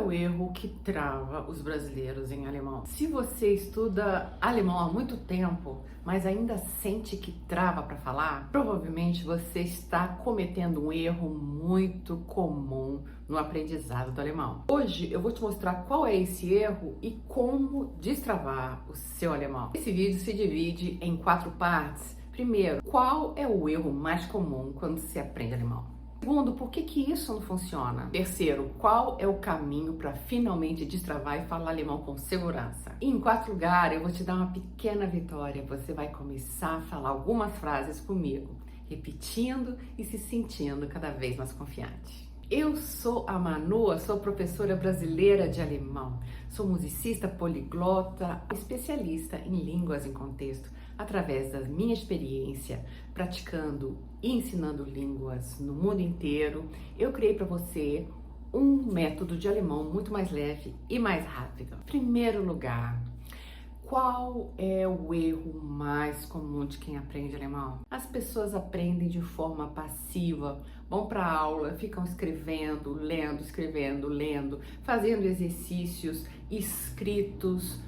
o erro que trava os brasileiros em alemão? Se você estuda alemão há muito tempo, mas ainda sente que trava para falar, provavelmente você está cometendo um erro muito comum no aprendizado do alemão. Hoje eu vou te mostrar qual é esse erro e como destravar o seu alemão. Esse vídeo se divide em 4 partes. Primeiro, qual é o erro mais comum quando se aprende alemão? Segundo, por que isso não funciona? Terceiro, qual é o caminho para finalmente destravar e falar alemão com segurança? E em quarto lugar, eu vou te dar uma pequena vitória. Você vai começar a falar algumas frases comigo, repetindo e se sentindo cada vez mais confiante. Eu sou a Manu, sou professora brasileira de alemão. Sou musicista poliglota, especialista em línguas em contexto, através da minha experiência praticando e ensinando línguas no mundo inteiro. Eu criei para você um método de alemão muito mais leve e mais rápido. Em primeiro lugar, qual é o erro mais comum de quem aprende alemão? As pessoas aprendem de forma passiva, vão para a aula, ficam escrevendo, lendo, fazendo exercícios escritos,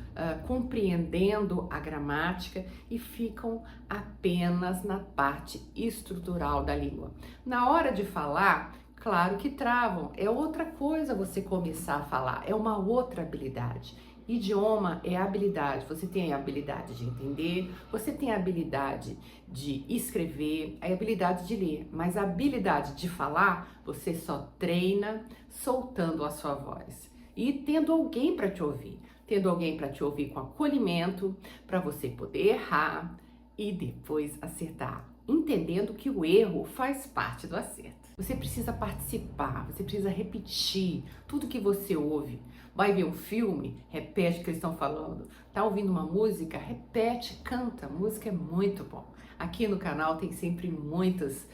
compreendendo a gramática e ficam apenas na parte estrutural da língua. Na hora de falar, claro que travam, é outra coisa você começar a falar, é uma outra habilidade. Idioma é habilidade, você tem a habilidade de entender, você tem a habilidade de escrever, a habilidade de ler, mas a habilidade de falar você só treina soltando a sua voz e tendo alguém para te ouvir. Tendo alguém para te ouvir com acolhimento, para você poder errar e depois acertar, entendendo que o erro faz parte do acerto. Você precisa participar, você precisa repetir tudo que você ouve. Vai ver um filme, repete o que eles estão falando. Tá ouvindo uma música, repete, canta. A música é muito bom. Aqui no canal tem sempre muitas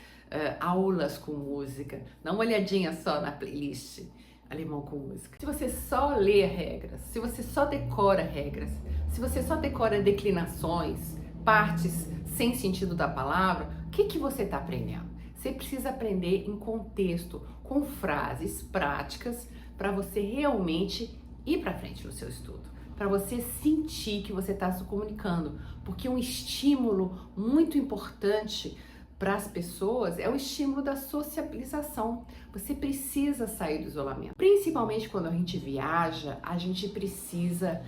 aulas com música. Dá uma olhadinha só na playlist Alemão com Música. Se você só lê regras, se você só decora regras, se você só decora declinações, partes sem sentido da palavra, o que você está aprendendo? Você precisa aprender em contexto, com frases práticas, para você realmente ir para frente no seu estudo, para você sentir que você está se comunicando, porque um estímulo muito importante para as pessoas é o estímulo da sociabilização. Você precisa sair do isolamento. Principalmente quando a gente viaja, a gente precisa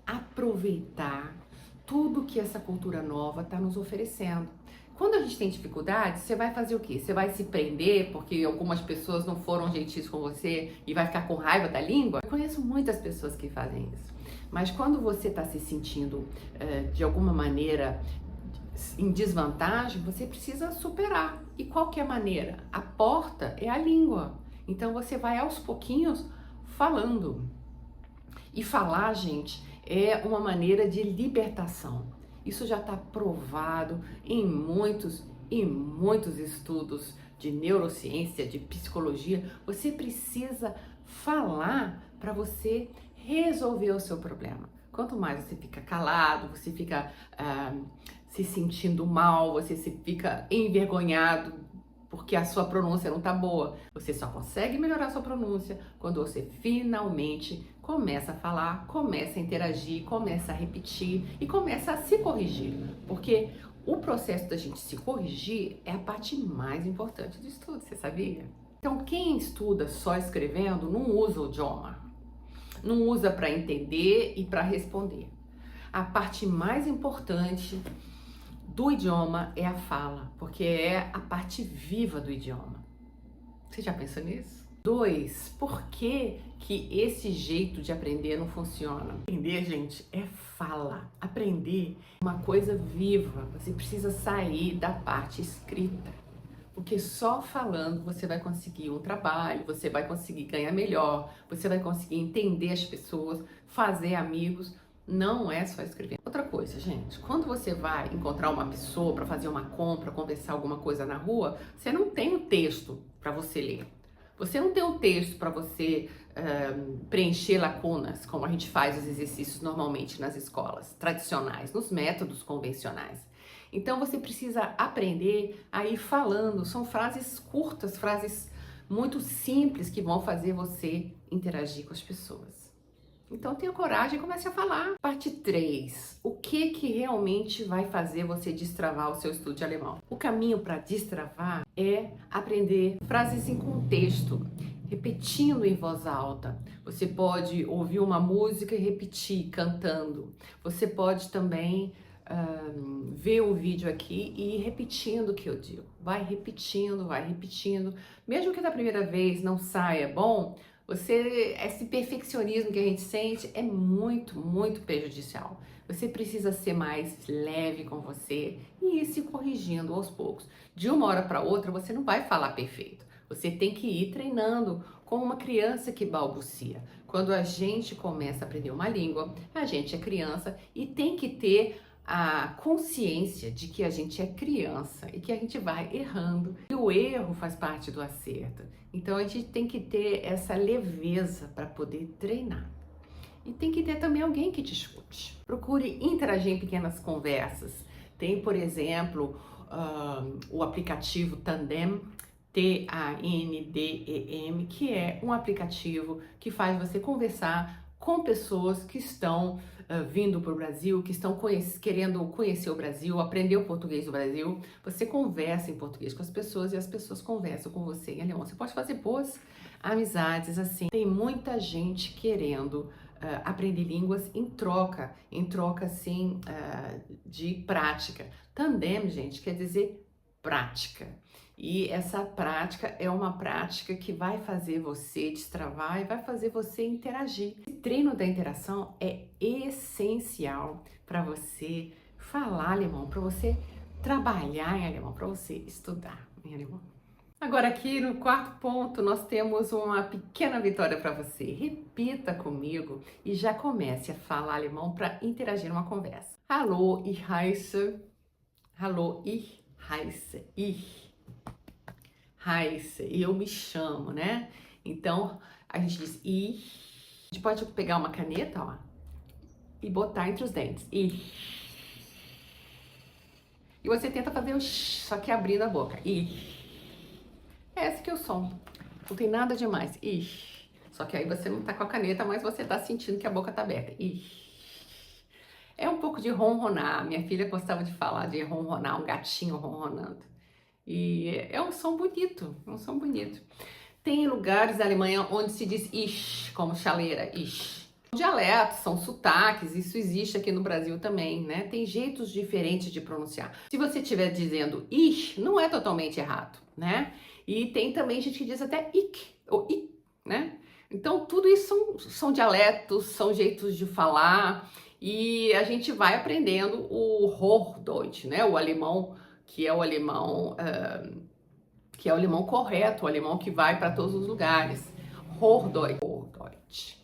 aproveitar tudo que essa cultura nova está nos oferecendo. Quando a gente tem dificuldade, você vai fazer o quê? Você vai se prender porque algumas pessoas não foram gentis com você e vai ficar com raiva da língua? Eu conheço muitas pessoas que fazem isso. Mas quando você está se sentindo de alguma maneira em desvantagem, você precisa superar. E qual que é a maneira? A porta é a língua. Então você vai aos pouquinhos falando. E falar, gente, é uma maneira de libertação. Isso já está provado em muitos estudos de neurociência, de psicologia. Você precisa falar para você resolver o seu problema. Quanto mais você fica calado, você fica se sentindo mal, você se fica envergonhado porque a sua pronúncia não tá boa. Você só consegue melhorar a sua pronúncia quando você finalmente começa a falar, começa a interagir, começa a repetir e começa a se corrigir. Porque o processo da gente se corrigir é a parte mais importante do estudo, você sabia? Então, quem estuda só escrevendo não usa o idioma. Não usa para entender e para responder. A parte mais importante do idioma é a fala, porque é a parte viva do idioma. Você já pensou nisso? 2, por que esse jeito de aprender não funciona? Aprender, gente, é fala. Aprender é uma coisa viva. Você precisa sair da parte escrita. Porque só falando você vai conseguir um trabalho, você vai conseguir ganhar melhor, você vai conseguir entender as pessoas, fazer amigos. Não é só escrever. Outra coisa, gente, quando você vai encontrar uma pessoa para fazer uma compra, conversar alguma coisa na rua, você não tem um texto para você ler. Você não tem um texto para você preencher lacunas, como a gente faz os exercícios normalmente nas escolas tradicionais, nos métodos convencionais. Então você precisa aprender a ir falando. São frases curtas, frases muito simples que vão fazer você interagir com as pessoas. Então tenha coragem e comece a falar. Parte 3. O que realmente vai fazer você destravar o seu estudo de alemão? O caminho para destravar é aprender frases em contexto, repetindo em voz alta. Você pode ouvir uma música e repetir cantando. Você pode também ver o vídeo aqui e ir repetindo o que eu digo. Vai repetindo, vai repetindo. Mesmo que da primeira vez não saia bom, esse perfeccionismo que a gente sente é muito, muito prejudicial. Você precisa ser mais leve com você e ir se corrigindo aos poucos. De uma hora para outra, você não vai falar perfeito. Você tem que ir treinando como uma criança que balbucia. Quando a gente começa a aprender uma língua, a gente é criança e tem que ter a consciência de que a gente é criança e que a gente vai errando. E o erro faz parte do acerto. Então a gente tem que ter essa leveza para poder treinar. E tem que ter também alguém que te escute. Procure interagir em pequenas conversas. Tem, por exemplo, o aplicativo Tandem, Tandem, que é um aplicativo que faz você conversar com pessoas que estão vindo para o Brasil, que estão querendo conhecer o Brasil, aprender o português do Brasil. Você conversa em português com as pessoas e as pessoas conversam com você em alemão. Você pode fazer boas amizades assim. Tem muita gente querendo aprender línguas em troca assim, de prática. Tandem, gente, quer dizer prática. E essa prática é uma prática que vai fazer você destravar e vai fazer você interagir. O treino da interação é essencial para você falar alemão, para você trabalhar em alemão, para você estudar em alemão. Agora aqui no quarto ponto nós temos uma pequena vitória para você. Repita comigo e já comece a falar alemão para interagir numa conversa. Hallo, ich heiße. Hallo, ich heiße. Heiße, eu me chamo, né? Então, a gente diz I. A gente pode pegar uma caneta, ó, e botar entre os dentes. I. E você tenta fazer o sh, só que abrindo a boca. I. Esse que é o som. Não tem nada demais. I. Só que aí você não tá com a caneta, mas você tá sentindo que a boca tá aberta. I. É um pouco de ronronar. Minha filha gostava de falar de ronronar, um gatinho ronronando. E é um som bonito, é um som bonito. Tem lugares da Alemanha onde se diz ich, como chaleira, ich. Dialetos, são sotaques, isso existe aqui no Brasil também, né? Tem jeitos diferentes de pronunciar. Se você estiver dizendo ich, não é totalmente errado, né? E tem também gente que diz até ich, ou I, né? Então tudo isso são dialetos, são jeitos de falar e a gente vai aprendendo o Hochdeutsch, né? O alemão que é o alemão correto, o alemão que vai para todos os lugares. Hochdeutsch.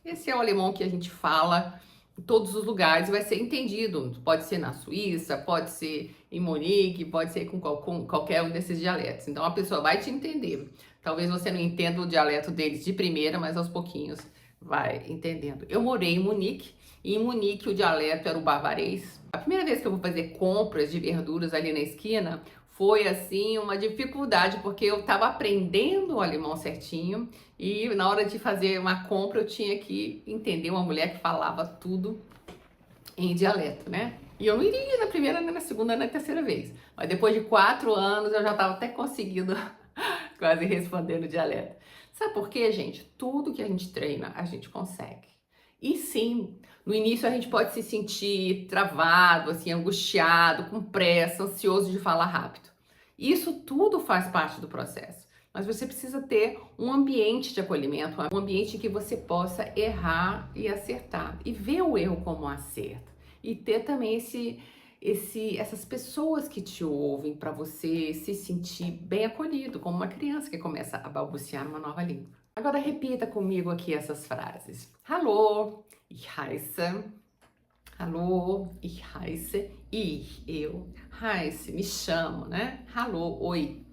Esse é o alemão que a gente fala em todos os lugares e vai ser entendido. Pode ser na Suíça, pode ser em Munique, pode ser com qualquer um desses dialetos. Então a pessoa vai te entender. Talvez você não entenda o dialeto deles de primeira, mas aos pouquinhos vai entendendo. Eu morei em Munique e em Munique o dialeto era o bavarês. A primeira vez que eu vou fazer compras de verduras ali na esquina foi assim uma dificuldade, porque eu estava aprendendo o alemão certinho e na hora de fazer uma compra eu tinha que entender uma mulher que falava tudo em dialeto, né? E eu não iria na primeira, nem na segunda, nem na terceira vez. Mas depois de 4 anos eu já estava até conseguindo quase responder no dialeto. Sabe por quê, gente? Tudo que a gente treina, a gente consegue. E sim, no início a gente pode se sentir travado, assim, angustiado, com pressa, ansioso de falar rápido. Isso tudo faz parte do processo. Mas você precisa ter um ambiente de acolhimento, um ambiente em que você possa errar e acertar. E ver o erro como um acerto. E ter também essas pessoas que te ouvem para você se sentir bem acolhido, como uma criança que começa a balbuciar uma nova língua. Agora repita comigo aqui essas frases. Hallo, ich heiße. Hallo, ich heiße. Ich, eu. Heiße, me chamo, né? Hallo, oi.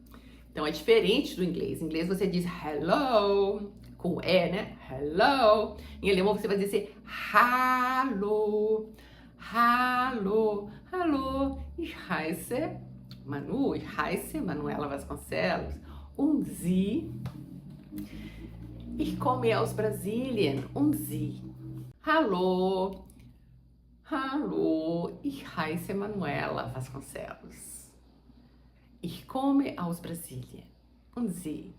Então é diferente do inglês. Em inglês você diz hello, com E, né? Hello. Em alemão você vai dizer hallo. Hallo, hallo, ich heiße Manu, ich heiße Manuela Vasconcelos. Und Sie, Ich komme aus Brasilien und Sie? Hallo, hallo, ich heiße Manuela Vasconcelos. Ich komme aus Brasilien und Sie?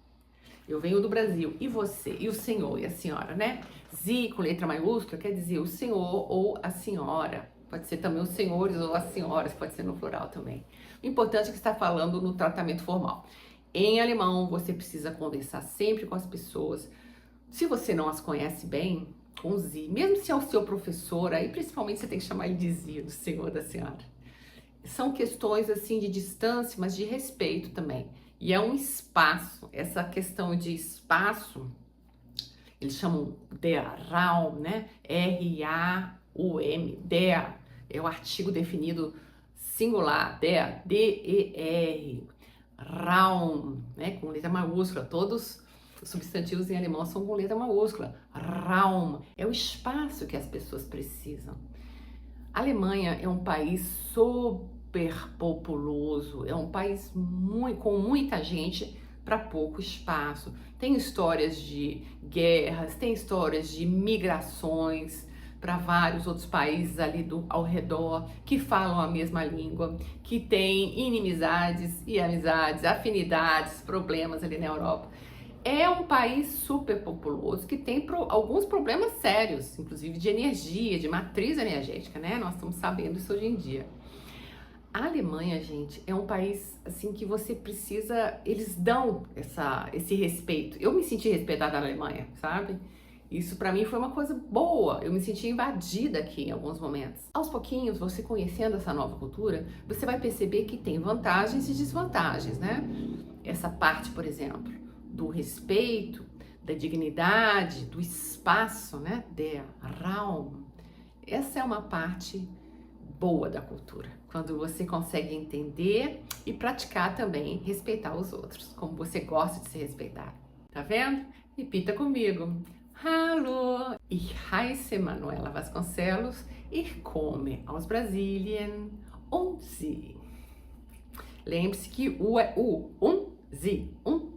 Eu venho do Brasil. E você? E o senhor e a senhora, né? Sie com letra maiúscula quer dizer o senhor ou a senhora. Pode ser também os senhores ou as senhoras, pode ser no plural também. O importante é que está falando no tratamento formal. Em alemão, você precisa conversar sempre com as pessoas. Se você não as conhece bem, com Sie, mesmo se é o seu professor, aí principalmente você tem que chamar ele de Sie, do senhor, da senhora. São questões assim de distância, mas de respeito também. E é um espaço, essa questão de espaço, eles chamam der Raum, né? R-A-U-M, der, é o artigo definido singular, der, D-E-R, Raum, né? Com letra maiúscula, todos os substantivos em alemão são com letra maiúscula. Raum é o espaço que as pessoas precisam. A Alemanha é um país superpopuloso, é um país com muita gente para pouco espaço. Tem histórias de guerras, tem histórias de migrações para vários outros países ali ao redor, que falam a mesma língua, que tem inimizades e amizades, afinidades, problemas ali na Europa. É um país super populoso que tem alguns problemas sérios, inclusive de energia, de matriz energética, né? Nós estamos sabendo isso hoje em dia. A Alemanha, gente, é um país assim que você precisa, eles dão esse respeito. Eu me senti respeitada na Alemanha, sabe? Isso pra mim foi uma coisa boa, eu me senti invadida aqui em alguns momentos. Aos pouquinhos, você conhecendo essa nova cultura, você vai perceber que tem vantagens e desvantagens, né? Essa parte, por exemplo, do respeito, da dignidade, do espaço, né? Der Raum. Essa é uma parte boa da cultura, quando você consegue entender e praticar também, respeitar os outros, como você gosta de ser respeitado. Tá vendo? Repita comigo. Hallo, ich heiße Manuela Vasconcelos, ich komme aus Brasilien und Sie. Lembre-se que o é o, Sie,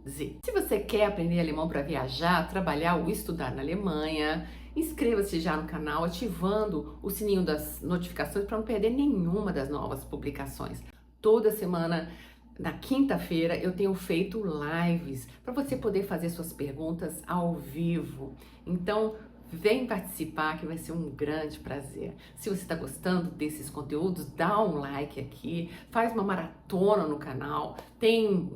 Sie. Se você quer aprender alemão para viajar, trabalhar ou estudar na Alemanha, inscreva-se já no canal ativando o sininho das notificações para não perder nenhuma das novas publicações. Toda semana, na quinta-feira, eu tenho feito lives para você poder fazer suas perguntas ao vivo. Então, vem participar que vai ser um grande prazer. Se você está gostando desses conteúdos, dá um like aqui, faz uma maratona no canal, tem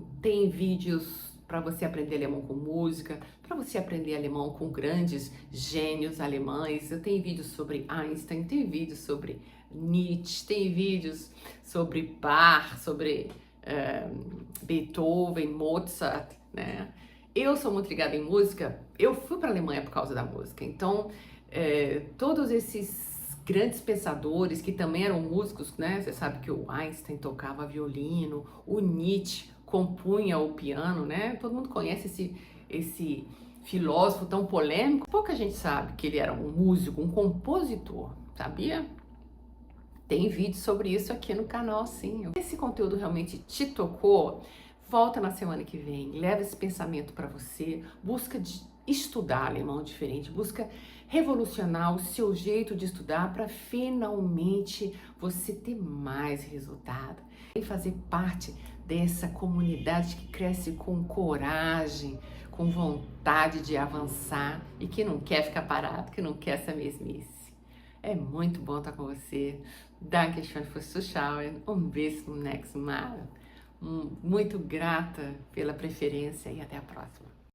vídeos para você aprender alemão com música, para você aprender alemão com grandes gênios alemães. Eu tenho vídeos sobre Einstein, tem vídeos sobre Nietzsche, tem vídeos sobre Bach, sobre Beethoven, Mozart, né? Eu sou muito ligada em música, eu fui para a Alemanha por causa da música, então todos esses grandes pensadores que também eram músicos, né? Você sabe que o Einstein tocava violino, o Nietzsche compunha o piano, né? Todo mundo conhece esse filósofo tão polêmico. Pouca gente sabe que ele era um músico, um compositor, sabia? Tem vídeo sobre isso aqui no canal, sim. Se esse conteúdo realmente te tocou, volta na semana que vem, leva esse pensamento para você, busca estudar alemão diferente, busca revolucionar o seu jeito de estudar para finalmente você ter mais resultado e fazer parte dessa comunidade que cresce com coragem, com vontade de avançar e que não quer ficar parado, que não quer essa mesmice. É muito bom estar com você. Dankeschön fürs Zuschauen. Bis zum nächsten Mal. Muito grata pela preferência e até a próxima.